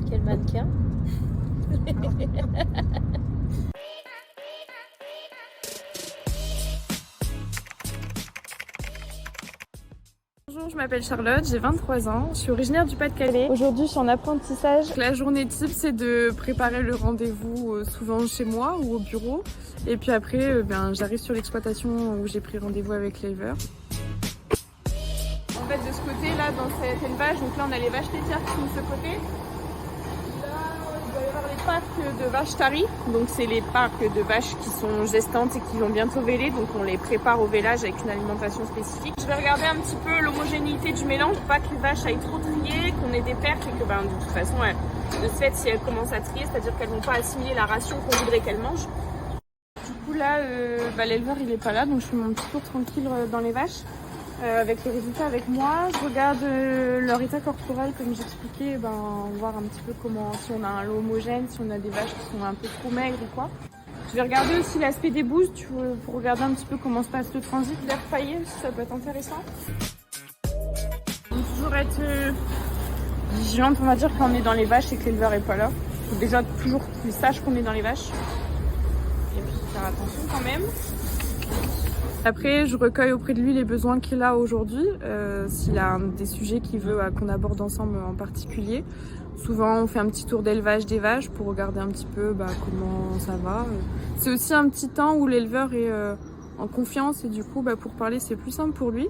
Quel mannequin. Bonjour, je m'appelle Charlotte, j'ai 23 ans, je suis originaire du Pas-de-Calais. Aujourd'hui, je suis en apprentissage. La journée type, c'est de préparer le rendez-vous souvent chez moi ou au bureau. Et puis après, j'arrive sur l'exploitation où j'ai pris rendez-vous avec l'éleveur. En fait, de ce côté-là, dans cet élevage, donc là, on a les vaches laitières qui sont de ce côté. Là, il doit y avoir les parcs de vaches taries. Donc, c'est les parcs de vaches qui sont gestantes et qui vont bientôt véler. Donc, on les prépare au vélage avec une alimentation spécifique. Je vais regarder un petit peu l'homogénéité du mélange, pour pas que les vaches aillent trop trier, qu'on ait des pertes et que, de toute façon, de ce fait, si elles commencent à trier, c'est-à-dire qu'elles vont pas assimiler la ration qu'on voudrait qu'elles mangent. Du coup, là, l'éleveur, il est pas là. Donc, je fais mon petit tour tranquille dans les vaches. Avec le résultat avec moi, je regarde leur état corporel comme j'expliquais, voir un petit peu si on a un lot homogène, si on a des vaches qui sont un peu trop maigres ou quoi. Je vais regarder aussi l'aspect des bouses pour regarder un petit peu comment se passe le transit, l'air paillé aussi, ça peut être intéressant. Donc toujours être vigilante, on va dire, quand on est dans les vaches et que l'éleveur est pas là. Il faut déjà toujours qu'il sache qu'on est dans les vaches. Et puis faire attention quand même. Après, je recueille auprès de lui les besoins qu'il a aujourd'hui, s'il a des sujets qu'il veut qu'on aborde ensemble en particulier. Souvent, on fait un petit tour d'élevage des vaches pour regarder un petit peu comment ça va. C'est aussi un petit temps où l'éleveur est en confiance et du coup, pour parler, c'est plus simple pour lui.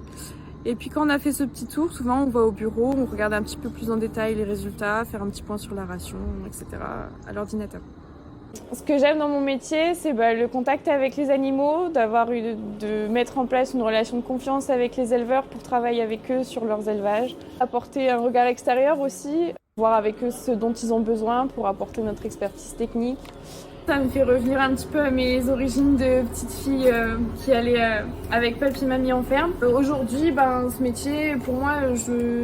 Et puis quand on a fait ce petit tour, souvent on va au bureau, on regarde un petit peu plus en détail les résultats, faire un petit point sur la ration, etc. à l'ordinateur. Ce que j'aime dans mon métier, c'est le contact avec les animaux, de mettre en place une relation de confiance avec les éleveurs pour travailler avec eux sur leurs élevages. Apporter un regard extérieur aussi, voir avec eux ce dont ils ont besoin pour apporter notre expertise technique. Ça me fait revenir un petit peu à mes origines de petite fille qui allait avec papy et mamie en ferme. Aujourd'hui, ce métier, pour moi,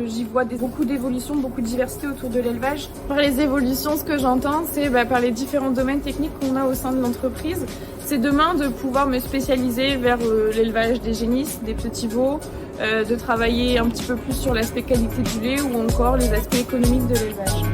j'y vois beaucoup d'évolutions, beaucoup de diversité autour de l'élevage. Par les évolutions, ce que j'entends, c'est par les différents domaines techniques qu'on a au sein de l'entreprise. C'est demain de pouvoir me spécialiser vers l'élevage des génisses, des petits veaux, de travailler un petit peu plus sur l'aspect qualité du lait ou encore les aspects économiques de l'élevage.